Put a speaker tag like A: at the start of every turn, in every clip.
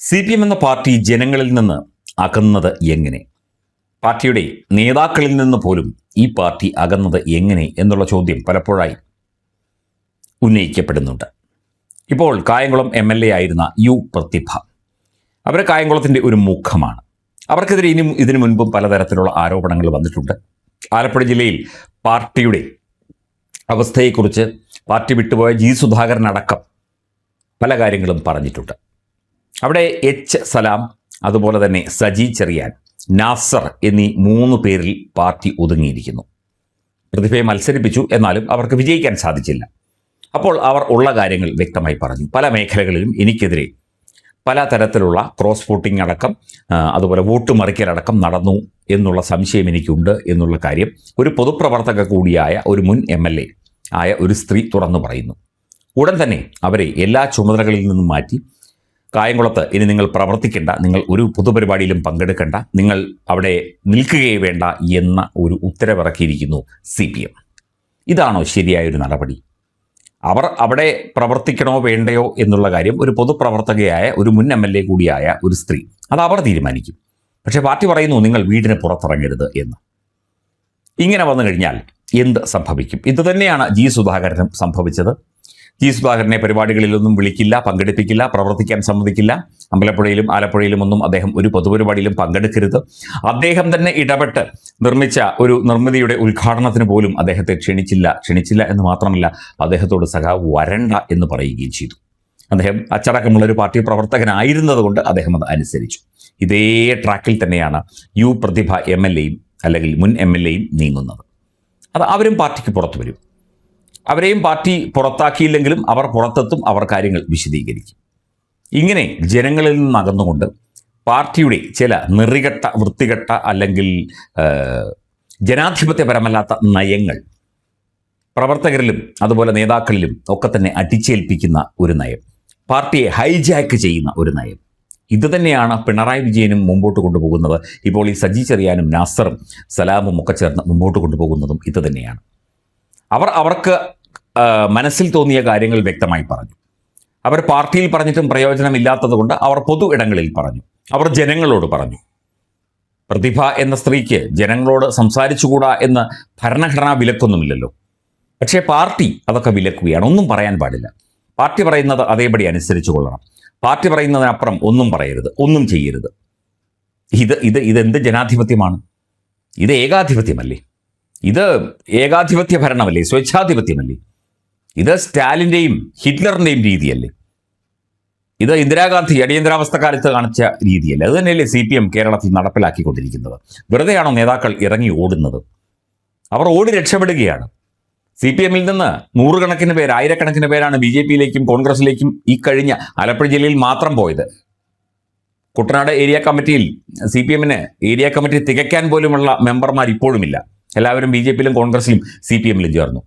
A: CPM എന്ന party ജനങ്ങളിൽ നിന്ന് അകന്നത് എങ്ങനെ? പാർട്ടിയുടെ നേതാക്കളിൽ നിന്ന് പോലും ഈ പാർട്ടി അകന്നത് എങ്ങനെ എന്നുള്ള ചോദ്യം പലപ്പോഴായി ഉന്നയിക്കപ്പെടുന്നുണ്ട്. ഇപ്പോൾ കായംകുളം MLA ആയിരുന്ന യു പ്രതിഭ, അവർ കായംകുളത്തിൻ്റെ ഒരു മുഖമാണ്. അവർക്കെതിരെ ഇനിയും ഇതിനു മുൻപും പലതരത്തിലുള്ള ആരോപണങ്ങൾ വന്നിട്ടുണ്ട്. ആലപ്പുഴ ജില്ലയിൽ പാർട്ടിയുടെ അവസ്ഥയെക്കുറിച്ച് പാർട്ടി വിട്ടുപോയ ജി സുധാകരൻ അടക്കം പല കാര്യങ്ങളും പറഞ്ഞിട്ടുണ്ട്. അവിടെ H സലാം, അതുപോലെ തന്നെ സജി ചെറിയാൻ, നാസർ എന്നീ 3 പേരിൽ പാർട്ടി ഒതുങ്ങിയിരിക്കുന്നു. പ്രതിഭയെ മത്സരിപ്പിച്ചു, എന്നാലും അവർക്ക് വിജയിക്കാൻ സാധിച്ചില്ല. അപ്പോൾ അവർ ഉള്ള കാര്യങ്ങൾ വ്യക്തമായി പറഞ്ഞു. പല മേഖലകളിലും എനിക്കെതിരെ പല തരത്തിലുള്ള ക്രോസ് വോട്ടിംഗ് അടക്കം, അതുപോലെ വോട്ട് മറിക്കലടക്കം നടന്നു എന്നുള്ള സംശയം എനിക്കുണ്ട് എന്നുള്ള കാര്യം ഒരു പൊതുപ്രവർത്തക കൂടിയായ ഒരു മുൻ MLA ആയ ഒരു സ്ത്രീ തുറന്നു പറയുന്നു. ഉടൻ തന്നെ അവരെ എല്ലാ ചുമതലകളിൽ നിന്നും മാറ്റി, കായംകുളത്ത് ഇനി നിങ്ങൾ പ്രവർത്തിക്കേണ്ട, നിങ്ങൾ ഒരു പൊതുപരിപാടിയിലും പങ്കെടുക്കേണ്ട, നിങ്ങൾ അവിടെ നിൽക്കുകയേ വേണ്ട എന്ന ഒരു ഉത്തരവിറക്കിയിരിക്കുന്നു CPM. ഇതാണോ ശരിയായൊരു നടപടി? അവർ അവിടെ പ്രവർത്തിക്കണോ വേണ്ടയോ എന്നുള്ള കാര്യം ഒരു പൊതുപ്രവർത്തകയായ ഒരു മുൻ MLA കൂടിയായ ഒരു സ്ത്രീ, അത് അവർ തീരുമാനിക്കും. പക്ഷേ പാർട്ടി പറയുന്നു നിങ്ങൾ വീടിന് പുറത്തിറങ്ങരുത് എന്ന്. ഇങ്ങനെ വന്നു കഴിഞ്ഞാൽ എന്ത് സംഭവിക്കും? ഇത് തന്നെയാണ് ജി സുധാകരനും സംഭവിച്ചത്. ജി സുധാകരനെ പരിപാടികളിലൊന്നും വിളിക്കില്ല, പങ്കെടുപ്പിക്കില്ല, പ്രവർത്തിക്കാൻ സമ്മതിക്കില്ല. അമ്പലപ്പുഴയിലും ആലപ്പുഴയിലും ഒന്നും അദ്ദേഹം ഒരു പൊതുപരിപാടിയിലും പങ്കെടുക്കരുത്. അദ്ദേഹം തന്നെ ഇടപെട്ട് നിർമ്മിച്ച ഒരു നിർമ്മിതിയുടെ ഉദ്ഘാടനത്തിന് പോലും അദ്ദേഹത്തെ ക്ഷണിച്ചില്ല എന്ന് മാത്രമല്ല, അദ്ദേഹത്തോട് സഖാവ് വരണ്ട എന്ന് പറയുകയും ചെയ്തു. അദ്ദേഹം അച്ചടക്കമുള്ള ഒരു പാർട്ടി പ്രവർത്തകനായിരുന്നതുകൊണ്ട് അദ്ദേഹം അത് അനുസരിച്ചു. ഇതേ ട്രാക്കിൽ തന്നെയാണ് യു പ്രതിഭ MLAയും അല്ലെങ്കിൽ മുൻ MLAയും നീങ്ങുന്നത്. അത് അവരും പാർട്ടിക്ക് പുറത്തു വരും. അവരെയും പാർട്ടി പുറത്താക്കിയില്ലെങ്കിലും അവർ പുറത്തെത്തും, അവർ കാര്യങ്ങൾ വിശദീകരിക്കും. ഇങ്ങനെ ജനങ്ങളിൽ നിന്ന് അകന്നുകൊണ്ട് പാർട്ടിയുടെ ചില നെറികെട്ട, വൃത്തികെട്ട അല്ലെങ്കിൽ ജനാധിപത്യപരമല്ലാത്ത നയങ്ങൾ പ്രവർത്തകരിലും അതുപോലെ നേതാക്കളിലും ഒക്കെ തന്നെ അടിച്ചേൽപ്പിക്കുന്ന ഒരു നയം, പാർട്ടിയെ ഹൈജാക്ക് ചെയ്യുന്ന ഒരു നയം, ഇത് തന്നെയാണ് പിണറായി വിജയനും മുമ്പോട്ട് കൊണ്ടുപോകുന്നത്. ഇപ്പോൾ ഈ സജി ചെറിയാനും നാസറും സലാമും ഒക്കെ ചേർന്ന് മുമ്പോട്ട് കൊണ്ടുപോകുന്നതും ഇത് തന്നെയാണ്. അവർക്ക് മനസ്സിൽ തോന്നിയ കാര്യങ്ങൾ വ്യക്തമായി പറഞ്ഞു. അവർ പാർട്ടിയിൽ പറഞ്ഞിട്ടും പ്രയോജനമില്ലാത്തത് കൊണ്ട് അവർ പൊതു ഇടങ്ങളിൽ പറഞ്ഞു, അവർ ജനങ്ങളോട് പറഞ്ഞു. പ്രതിഭ എന്ന സ്ത്രീക്ക് ജനങ്ങളോട് സംസാരിച്ചുകൂടാ എന്ന് ഭരണഘടനാ വിലക്കൊന്നുമില്ലല്ലോ. പക്ഷേ പാർട്ടി അതൊക്കെ വിലക്കുകയാണ്. ഒന്നും പറയാൻ പാടില്ല. പാർട്ടി പറയുന്നത് അതേപടി അനുസരിച്ച് കൊള്ളണം. പാർട്ടി പറയുന്നതിനപ്പുറം ഒന്നും പറയരുത്, ഒന്നും ചെയ്യരുത്. ഇതെന്ത് ജനാധിപത്യമാണ്? ഇത് ഏകാധിപത്യമല്ലേ? ഇത് ഏകാധിപത്യ ഭരണമല്ലേ? സ്വേച്ഛാധിപത്യമല്ലേ? ഇത് സ്റ്റാലിൻ്റെയും ഹിറ്റ്ലറിൻ്റെയും രീതിയല്ലേ? ഇത് ഇന്ദിരാഗാന്ധി അടിയന്തരാവസ്ഥ കാലത്ത് കാണിച്ച രീതിയല്ലേ? അത് തന്നെയല്ലേ CPM കേരളത്തിൽ നടപ്പിലാക്കിക്കൊണ്ടിരിക്കുന്നത്? വെറുതെയാണോ നേതാക്കൾ ഇറങ്ങി ഓടുന്നത്? അവർ ഓടി രക്ഷപ്പെടുകയാണ്. CPMൽ നിന്ന് നൂറുകണക്കിന് പേര്, ആയിരക്കണക്കിന് പേരാണ് BJPയിലേക്കും കോൺഗ്രസിലേക്കും ഈ കഴിഞ്ഞ ആലപ്പുഴ ജില്ലയിൽ മാത്രം പോയത്. കുട്ടനാട് ഏരിയ കമ്മിറ്റിയിൽ CPMന് ഏരിയ കമ്മിറ്റി തികയ്ക്കാൻ പോലുമുള്ള മെമ്പർമാർ ഇപ്പോഴുമില്ല. എല്ലാവരും BJPയിലും കോൺഗ്രസിലും CPMലും ചേർന്നു.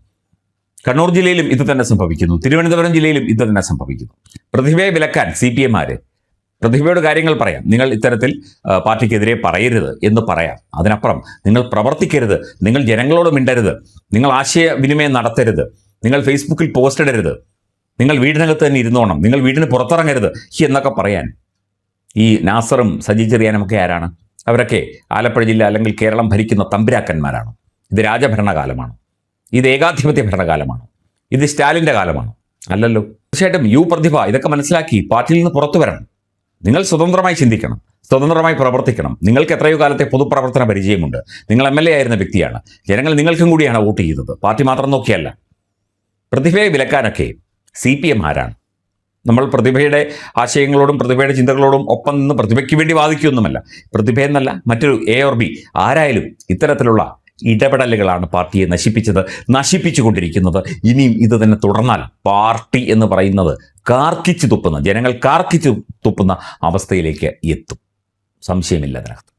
A: കണ്ണൂർ ജില്ലയിലും ഇത് തന്നെ സംഭവിക്കുന്നു. തിരുവനന്തപുരം ജില്ലയിലും ഇത് തന്നെ സംഭവിക്കുന്നു. പ്രതിഭയെ വിലക്കാൻ CPM പ്രതിഭയോട് കാര്യങ്ങൾ പറയാം, നിങ്ങൾ ഇത്തരത്തിൽ പാർട്ടിക്കെതിരെ പറയരുത് എന്ന് പറയാം. അതിനപ്പുറം നിങ്ങൾ പ്രവർത്തിക്കരുത്, നിങ്ങൾ ജനങ്ങളോട് മിണ്ടരുത്, നിങ്ങൾ ആശയവിനിമയം നടത്തരുത്, നിങ്ങൾ ഫേസ്ബുക്കിൽ പോസ്റ്റ് ഇടരുത്, നിങ്ങൾ വീടിനകത്ത് തന്നെ ഇരുന്നോണം, നിങ്ങൾ വീടിന് പുറത്തിറങ്ങരുത് എന്നൊക്കെ പറയാൻ ഈ നാസറും സജി ചെറിയാനുമൊക്കെ ആരാണ്? അവരൊക്കെ ആലപ്പുഴ ജില്ല അല്ലെങ്കിൽ കേരളം ഭരിക്കുന്ന തമ്പുരാക്കന്മാരാണ്. ഇത് രാജഭരണകാലമാണ്? ഇത് ഏകാധിപത്യ ഭരണകാലമാണ്? ഇത് സ്റ്റാലിൻ്റെ കാലമാണ്? അല്ലല്ലോ. തീർച്ചയായിട്ടും യു പ്രതിഭ ഇതൊക്കെ മനസ്സിലാക്കി പാർട്ടിയിൽ നിന്ന് പുറത്തു വരണം. നിങ്ങൾ സ്വതന്ത്രമായി ചിന്തിക്കണം, സ്വതന്ത്രമായി പ്രവർത്തിക്കണം. നിങ്ങൾക്ക് എത്രയോ കാലത്തെ പൊതുപ്രവർത്തന പരിചയമുണ്ട്. നിങ്ങൾ MLA ആയിരുന്ന വ്യക്തിയാണ്. ജനങ്ങൾ നിങ്ങൾക്കും കൂടിയാണ് വോട്ട് ചെയ്തത്, പാർട്ടി മാത്രം നോക്കിയല്ല. പ്രതിഭയെ വിലക്കാനൊക്കെ CPM ആരാണ്? നമ്മൾ പ്രതിഭയുടെ ആശയങ്ങളോടും പ്രതിഭയുടെ ചിന്തകളോടും ഒപ്പം നിന്ന് പ്രതിഭയ്ക്ക് വേണ്ടി വാദിക്കുകയൊന്നുമല്ല. പ്രതിഭയെന്നല്ല, മറ്റൊരു A or B ആരായാലും ഇത്തരത്തിലുള്ള ഇടപെടലുകളാണ് പാർട്ടിയെ നശിപ്പിച്ചുകൊണ്ടിരിക്കുന്നത്. ഇനിയും ഇത് തന്നെ തുടർന്നാൽ പാർട്ടി എന്ന് പറയുന്നത് ജനങ്ങൾ കാർക്കിച്ചു തുപ്പുന്ന അവസ്ഥയിലേക്ക് എത്തും. സംശയമില്ല അതിനകത്ത്.